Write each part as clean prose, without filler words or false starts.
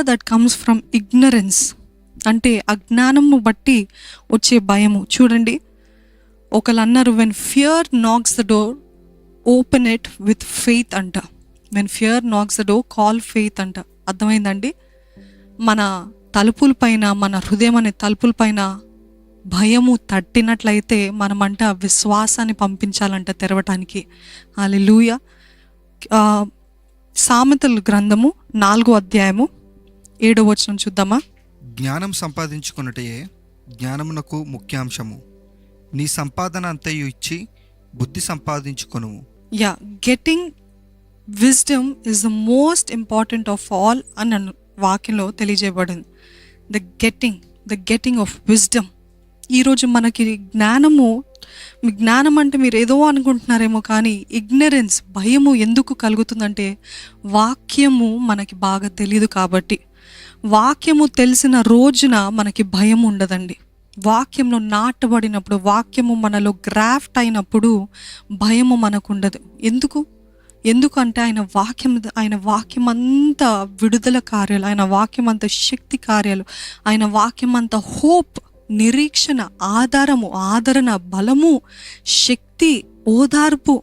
Fear that comes from ignorance, అంటే అజ్ఞానము బట్టి వచ్చే భయము. చూడండి, ఒకళ్ళు అన్నారు, when fear knocks the door open it with faith అంట. When fear knocks the door call faith అంట. అర్థమైందండి? మన తలుపుల పైన, మన హృదయం అనే తలుపుల పైన భయము తట్టినట్లయితే మనమంట విశ్వాసాన్ని పంపించాలంట తెరవటానికి. హల్లెలూయా. సామెతల గ్రంథము 4వ అధ్యాయము 7వ వచనం చూద్దామా? జ్ఞానం సంపాదించుకొనుటే జ్ఞానమునకు ముఖ్యాంశము, నీ సంపాదన అంతయు ఇచ్చి బుద్ధి సంపాదించుకొనుము. Yeah, getting wisdom is the most important of all అని వాక్యంలో తెలియజేయబడింది. The getting of wisdom. ఈరోజు మనకి జ్ఞానం అంటే మీరు ఏదో అనుకుంటున్నారేమో, కానీ ఇగ్నరెన్స్, భయము ఎందుకు కలుగుతుందంటే వాక్యము మనకి బాగా తెలియదు కాబట్టి. వాక్యము తెలిసిన రోజున మనకి భయం ఉండదండి. వాక్యంలో నాటబడినప్పుడు, వాక్యము మనలో గ్రాఫ్ట్ అయినప్పుడు భయము మనకు ఉండదు. ఎందుకంటే ఆయన వాక్యం అంతా విడుదల కార్యాలు, ఆయన వాక్యం అంతా శక్తి కార్యాలు, ఆయన వాక్యం అంతా హోప్, నిరీక్షణ, ఆదరణ, బలము, శక్తి, ఓదార్పు,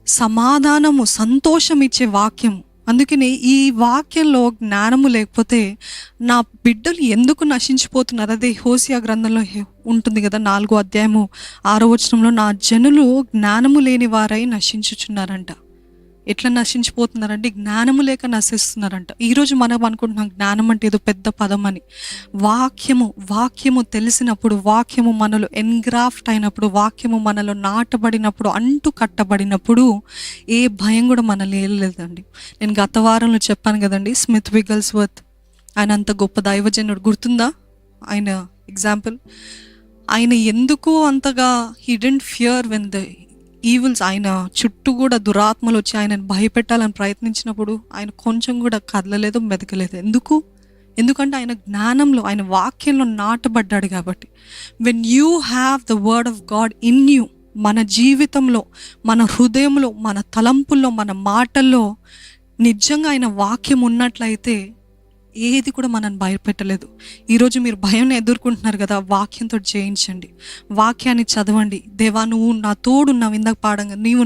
సమాధానము, సంతోషం ఇచ్చే వాక్యము. అందుకని ఈ వాక్యంలో జ్ఞానము లేకపోతే నా బిడ్డలు ఎందుకు నశించిపోతున్నారు? అదే హోషేయ గ్రంథంలో ఉంటుంది కదా, 4వ అధ్యాయము 6వ వచనంలో, నా జనులు జ్ఞానము లేని వారై నశించుచున్నారంట. ఎట్లా నశించిపోతున్నారంటే జ్ఞానము లేక నశిస్తున్నారంట. ఈరోజు మనం అనుకుంటున్నాం జ్ఞానం అంటే ఏదో పెద్ద పదం అని. వాక్యము తెలిసినప్పుడు, వాక్యము మనలో ఎన్గ్రాఫ్ట్ అయినప్పుడు, వాక్యము మనలో నాటబడినప్పుడు, అంటు కట్టబడినప్పుడు ఏ భయం కూడా మనల్ని లేదండి. నేను గత వారంలో చెప్పాను కదండి, స్మిత్ విగల్స్వర్త్, ఆయన అంత గొప్ప దైవజనుడు, గుర్తుందా? ఆయన ఎగ్జాంపుల్, ఆయన ఎందుకు అంతగా he didn't fear when the evils, ఆయన చుట్టూ కూడా దురాత్మలు వచ్చి ఆయనను భయపెట్టాలని ప్రయత్నించినప్పుడు ఆయన కొంచెం కూడా కదలలేదు, మెదకలేదు. ఎందుకంటే ఆయన జ్ఞానంలో, ఆయన వాక్యంలో నాటబడ్డాడు కాబట్టి. When you have the word of God in you, మన జీవితంలో, మన హృదయంలో, మన తలంపుల్లో, మన మాటల్లో నిజంగా ఆయన వాక్యం ఉన్నట్లయితే ఏది కూడా మనల్ని భయపెట్టలేదు. ఈరోజు మీరు భయం ఎదుర్కొంటున్నారు కదా, వాక్యంతో జయించండి, వాక్యాన్ని చదవండి. దేవా నువ్వు నా తోడున్నావు, ఇందాక పాడంగా నీవు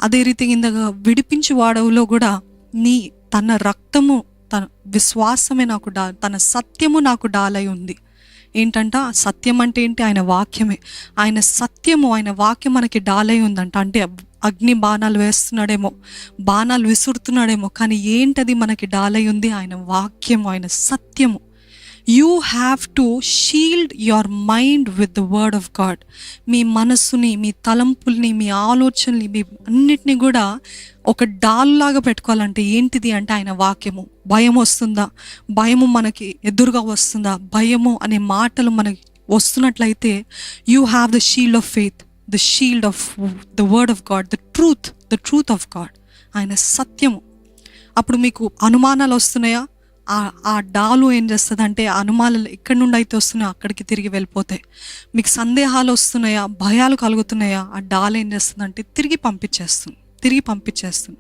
అదే రీతిగా ఇందాక విడిపించి వాడవులో కూడా తన రక్తము, తన విశ్వాసమే నాకు తన సత్యము నాకు డాలై ఉంది. ఏంటంట సత్యం అంటే ఏంటి? ఆయన వాక్యమే. ఆయన సత్యము, ఆయన వాక్యం మనకి డాలై ఉందంట. అంటే అగ్ని బాణాలు వేస్తున్నాడేమో, బాణాలు విసురుతున్నాడేమో, కానీ ఏంటది మనకి డాలై ఉంది? ఆయన వాక్యము, ఆయన సత్యము. You have to shield your mind with the word of God. మీ మనస్సుని, మీ తలంపుల్ని, మీ ఆలోచనని, మీ అన్నిటినీ కూడా ఒక డాల్లాగా పెట్టుకోవాలంటే ఏంటిది అంటే ఆయన వాక్యము. భయం వస్తుందా? భయము మనకి ఎదురుగా వస్తుందా? భయము అనే మాటలు మనకి వస్తున్నట్లయితే you have the shield of faith, the shield of the word of God, the truth of God, ఆయన సత్యము. అప్పుడు మీకు అనుమానాలు వస్తున్నాయా? ఆ డాలు ఏం చేస్తుంది అంటే అనుమానాలు ఎక్కడి నుండి అయితే వస్తున్నాయో అక్కడికి తిరిగి వెళ్ళిపోతాయి. మీకు సందేహాలు వస్తున్నాయా, భయాలు కలుగుతున్నాయా, ఆ డాల్ ఏం చేస్తుంది అంటే తిరిగి పంపించేస్తుంది.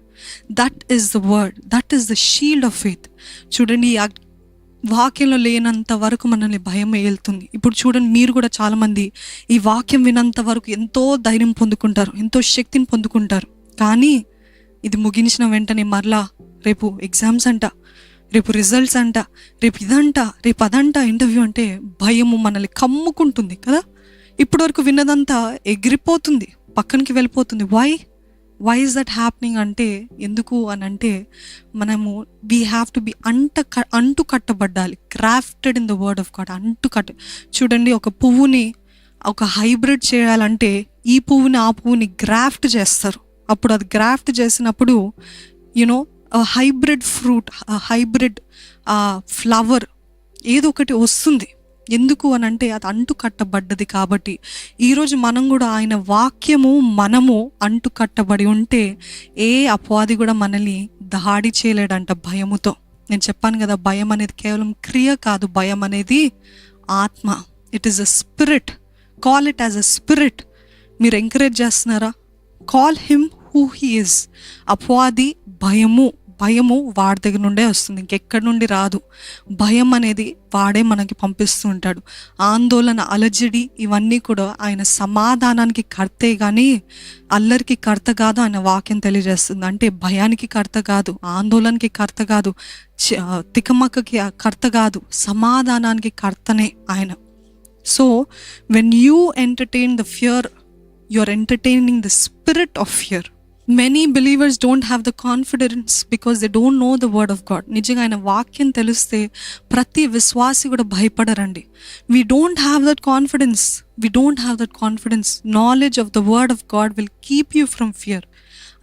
That is the word, that is the shield of faith. చూడండి, ఈ వాక్యంలో లేనంత వరకు మనల్ని భయం వెళ్తుంది. ఇప్పుడు చూడండి, మీరు కూడా చాలామంది ఈ వాక్యం వినంత వరకు ఎంతో ధైర్యం పొందుకుంటారు, ఎంతో శక్తిని పొందుకుంటారు. కానీ ఇది ముగించిన వెంటనే మరలా రేపు ఎగ్జామ్స్ అంట, రేపు రిజల్ట్స్ అంట, రేపు ఇదంట, రేపు అదంట, ఇంటర్వ్యూ అంటే భయము మనల్ని కమ్ముకుంటుంది కదా. ఇప్పటి వరకు విన్నదంతా ఎగిరిపోతుంది, పక్కనకి వెళ్ళిపోతుంది. వై ఈజ్ దట్ హ్యాపెనింగ్ అంటే ఎందుకు అని అంటే మనము వీ హ్యావ్ టు బి అంటు కట్టబడ్డాలి, crafted in the word of God. చూడండి, ఒక పువ్వుని ఒక హైబ్రిడ్ చేయాలంటే ఈ పువ్వుని ఆ పువ్వుని గ్రాఫ్ట్ చేస్తారు. అప్పుడు అది గ్రాఫ్ట్ చేసినప్పుడు you know hybrid fruit, hybrid flower ఏదో ఒకటి వస్తుంది. ఎందుకు అని అంటే అది అంటు కట్టబడ్డది కాబట్టి. ఈరోజు మనం కూడా ఆయన వాక్యము, మనము అంటు కట్టబడి ఉంటే ఏ అపవాది కూడా మనల్ని దాడి చేయలేడంట భయముతో. నేను చెప్పాను కదా, భయం అనేది కేవలం క్రియ కాదు, భయం అనేది ఆత్మ. It is a spirit. Call it as a spirit. మీరు ఎంకరేజ్ చేస్తున్నారా? Call him who he is. అపవాది భయము, భయము వాడి దగ్గర నుండే వస్తుంది, ఇంకెక్కడి నుండి రాదు. భయం అనేది వాడే మనకి పంపిస్తూ ఉంటాడు. ఆందోళన, అలజడి ఇవన్నీ కూడా ఆయన సమాధానానికి కర్తే కానీ అల్లరికి కర్త కాదు. ఆయన వాక్యం తెలియజేస్తుంది. అంటే భయానికి కర్త కాదు, ఆందోళనకి కర్త కాదు, తికమక్కకి కర్త కాదు, సమాధానానికి కర్తనే ఆయన. So when you entertain the fear, you are entertaining the spirit of fear. Many believers don't have the confidence because they don't know the word of God. నిజంగా ఆయన వాక్యం తెలిస్తే ప్రతి విశ్వాసి కూడా భయపడరండి. We don't have that confidence. We don't have that confidence. Knowledge of the word of God will keep you from fear.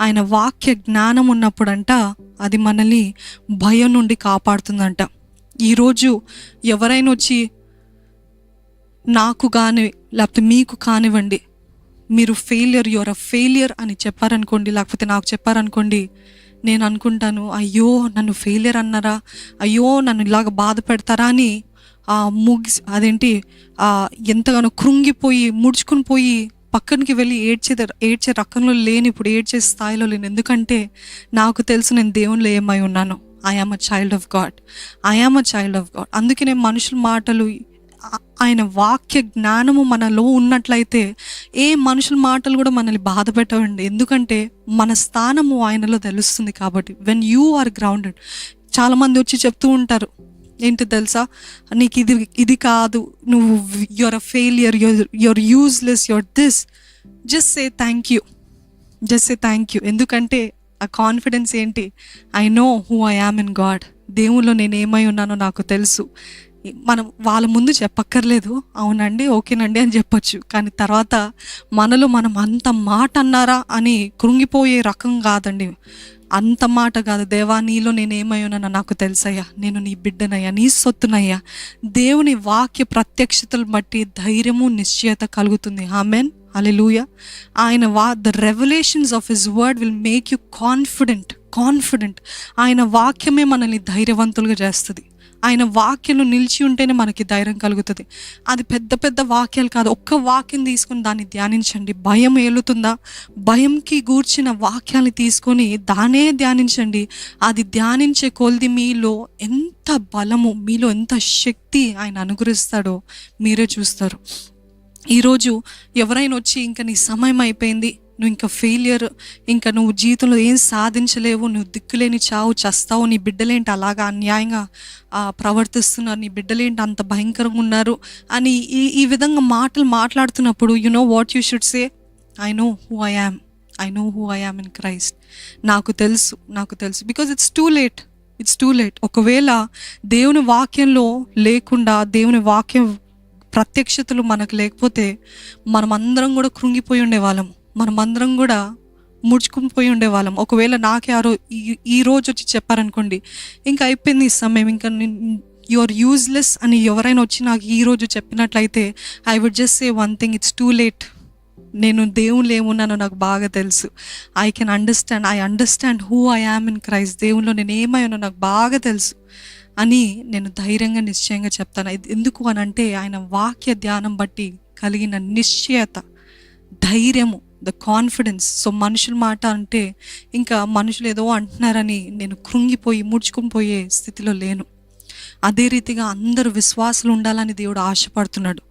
ఆయన వాక్య జ్ఞానం ఉన్నప్పుడంట అది మనల్ని భయం నుండి కాపాడుతుందంట. ఈరోజు ఎవరైనా వచ్చి నాకు కానీ లేకపోతే మీకు కానివ్వండి, మీరు ఫెయిలియర్, యువర్ అ ఫెయిలియర్ అని చెప్పారనుకోండి, లేకపోతే నాకు చెప్పారనుకోండి, నేను అనుకుంటాను అయ్యో నన్ను ఫెయిలియర్ అన్నారా, అయ్యో నన్ను ఇలాగ బాధ పెడతారా అని ఎంతగానో కృంగిపోయి ముడుచుకుని పోయి పక్కనికి వెళ్ళి ఏడ్చే రకంలో లేని, ఇప్పుడు ఏడ్చే స్థాయిలో లేను. ఎందుకంటే నాకు తెలుసు నేను దేవునిలో ఏమై ఉన్నాను. I am a child of God, I am a child of God. అందుకే నేను మనుషుల మాటలు, ఆయన వాక్య జ్ఞానము మనలో ఉన్నట్లయితే ఏ మనుషుల మాటలు కూడా మనల్ని బాధ పెట్టవండి. ఎందుకంటే మన స్థానము ఆయనలో తెలుస్తుంది కాబట్టి. When you are grounded. చాలామంది వచ్చి చెప్తూ ఉంటారు, ఏంటి తెలుసా, నీకు ఇది కాదు, నువ్వు your a failure, your useless, your this. Just say thank you, just say thank you. ఎందుకంటే ఆ కాన్ఫిడెన్స్ ఏంటి, I know who I am in God. దేవుల్లో నేను ఏమై ఉన్నానో నాకు తెలుసు. మనం వాళ్ళ ముందు చెప్పక్కర్లేదు, అవునండి ఓకేనండి అని చెప్పొచ్చు. కానీ తర్వాత మనలో మనం అంత మాట అన్నారా అని కృంగిపోయే రకం కాదండి. అంత మాట కాదు, దేవా నీలో నేను ఏమై ఉన్నానో నాకు తెలుసయ్యా, నేను నీ బిడ్డనయ్యా, నీ సొత్తునయ్యా. దేవుని వాక్య ప్రత్యక్షతలు బట్టి ధైర్యము, నిశ్చయత కలుగుతుంది. ఆమెన్, హల్లెలూయా. ఆయన the revolutions of his word will make you confident. ఆయన వాక్యమే మనల్ని ధైర్యవంతులుగా చేస్తుంది. ఆయన వాక్యం నిలిచి ఉంటేనే మనకి ధైర్యం కలుగుతుంది. అది పెద్ద పెద్ద వాక్యాలు కాదు, ఒక్క వాక్యం తీసుకొని దాన్ని ధ్యానించండి. భయం ఏలుతుందా, భయంకి గూర్చిన వాక్యాన్ని తీసుకొని దానే ధ్యానించండి. అది ధ్యానించే కొలది మీలో ఎంత బలము, మీలో ఎంత శక్తి ఆయన అనుగ్రహిస్తాడో మీరే చూస్తారు. ఈరోజు ఎవరైనా వచ్చి ఇంకా నీ సమయం అయిపోయింది, నువ్వు ఇంకా ఫెయిలియర్, ఇంకా నువ్వు జీవితంలో ఏం సాధించలేవు, నువ్వు దిక్కులేని చావు చస్తావు, నీ బిడ్డలేంటి అలాగా అన్యాయంగా ప్రవర్తిస్తున్నారు, నీ బిడ్డలేంటి అంత భయంకరంగా ఉన్నారు అని ఈ విధంగా మాటలు మాట్లాడుతున్నప్పుడు you know what you should say, I know who I am in Christ. నాకు తెలుసు. Because it's too late. ఒకవేళ దేవుని వాక్యంలో లేకుండా, దేవుని వాక్యం ప్రత్యక్షతలు మనకు లేకపోతే మనమందరం కూడా కృంగిపోయి ఉండేవాళ్ళం, మనమందరం కూడా ముడుచుకుని పోయి ఉండేవాళ్ళం. ఒకవేళ నాకే ఈ రోజు వచ్చి చెప్పారనుకోండి, ఇంకా అయిపోయింది ఈ సమయం, ఇంకా యు ఆర్ యూజ్లెస్ అని ఎవరైనా వచ్చి నాకు ఈ రోజు చెప్పినట్లయితే I would just say one thing, it's too late. నేను దేవుళ్ళు ఏమున్నానో నాకు బాగా తెలుసు. I understand who I am in Christ. దేవుల్లో నేను ఏమై ఉన్నా నాకు బాగా తెలుసు అని నేను ధైర్యంగా, నిశ్చయంగా చెప్తాను. ఎందుకు అని అంటే ఆయన వాక్య ధ్యానం బట్టి కలిగిన నిశ్చయత, ధైర్యము, ద కాన్ఫిడెన్స్. సో మనుషుల మాట అంటే ఇంకా మనుషులు ఏదో అంటున్నారని నేను కృంగిపోయి ముడుచుకుని పోయే స్థితిలో లేను. అదే రీతిగా అందరూ విశ్వాసులు ఉండాలని దేవుడు ఆశపడుతున్నాడు.